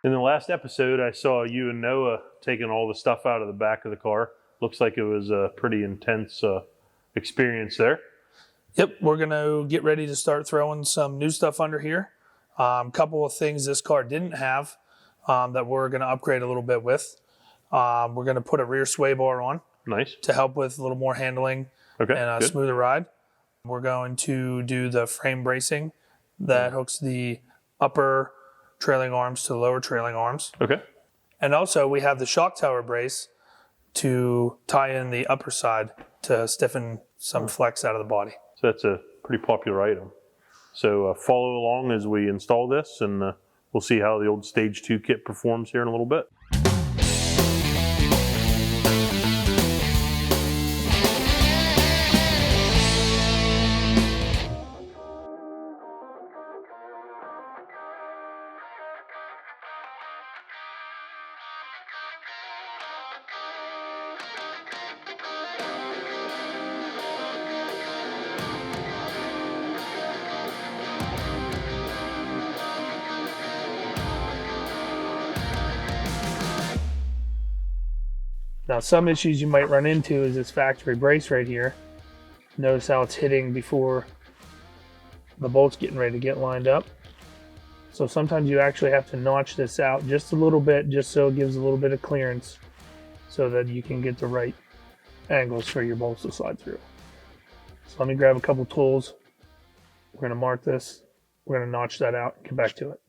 In the last episode, I saw you and Noah taking all the stuff out of the back of the car. Looks like it was a pretty intense experience there. Yep, we're going to get ready to start throwing some new stuff under here. A couple of things this car didn't have that we're going to upgrade a little bit with. We're going to put a rear sway bar on. Nice. To help with a little more handling and a smoother ride. We're going to do the frame bracing that hooks the upper trailing arms to the lower trailing arms. Okay. And also we have the shock tower brace to tie in the upper side to stiffen some flex out of the body. So that's a pretty popular item. So follow along as we install this, and we'll see how the old Stage 2 kit performs here in a little bit. Now, some issues you might run into is this factory brace right here. Notice how it's hitting before the bolt's getting ready to get lined up. So sometimes you actually have to notch this out just a little bit, just so it gives a little bit of clearance so that you can get the right angles for your bolts to slide through. So let me grab a couple tools. We're going to mark this. We're going to notch that out and get back to it.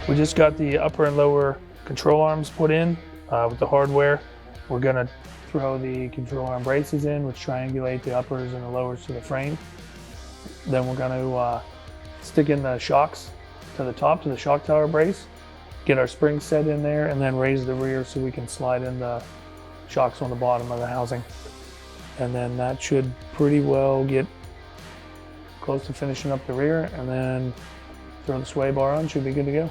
We just got the upper and lower control arms put in with the hardware. We're going to throw the control arm braces in, which triangulate the uppers and the lowers to the frame. Then we're going to stick in the shocks to the top, to the shock tower brace, get our springs set in there, and then raise the rear so we can slide in the shocks on the bottom of the housing. And then that should pretty well get close to finishing up the rear, and then throw the sway bar on, should be good to go.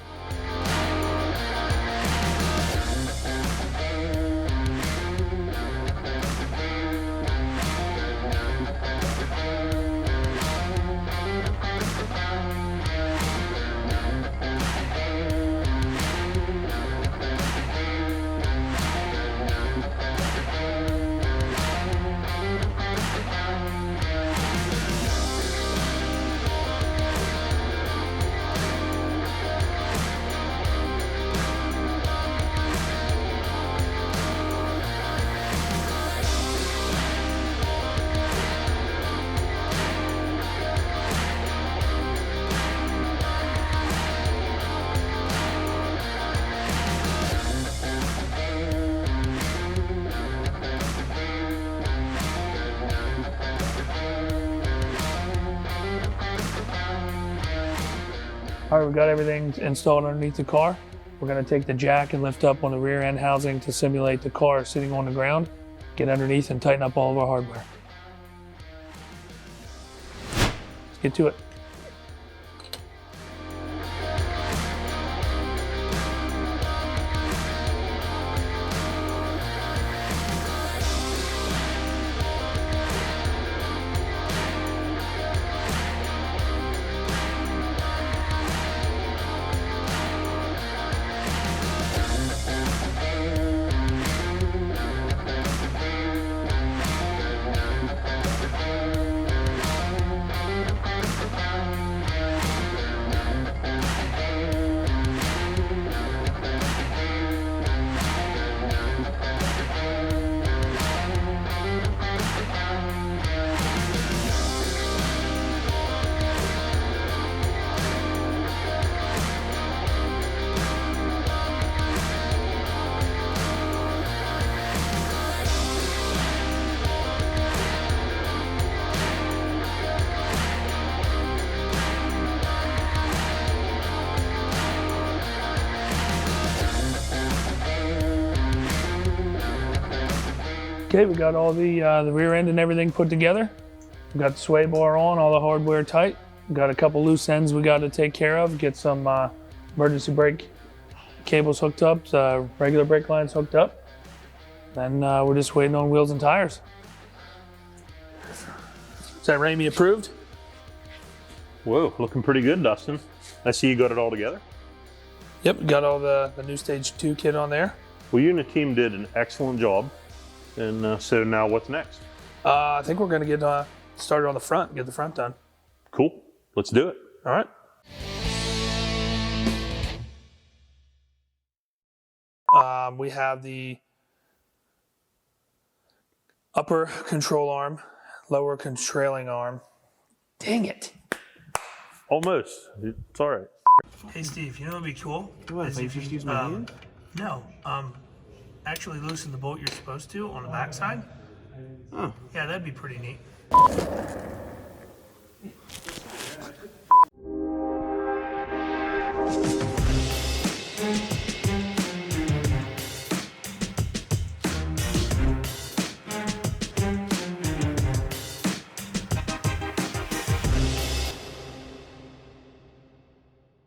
All right, we've got everything installed underneath the car. We're going to take the jack and lift up on the rear end housing to simulate the car sitting on the ground, get underneath and tighten up all of our hardware. Let's get to it. Okay, we got all the rear end and everything put together. We got the sway bar on, all the hardware tight. We got a couple loose ends we got to take care of. Get some emergency brake cables hooked up, regular brake lines hooked up. Then we're just waiting on wheels and tires. Is that Ramey approved? Whoa, looking pretty good, Dustin. I see you got it all together. Yep, got all the new Stage 2 kit on there. Well, you and the team did an excellent job. And so now what's next? I think we're gonna get started on the front, get the front done. Cool, let's do it. All right. We have the upper control arm, lower trailing arm. Dang it. Almost, it's all right. Hey Steve, you know what'd be cool? What, if I just use my hand? No, actually loosen the bolt you're supposed to on the back side. Oh. Yeah, that'd be pretty neat.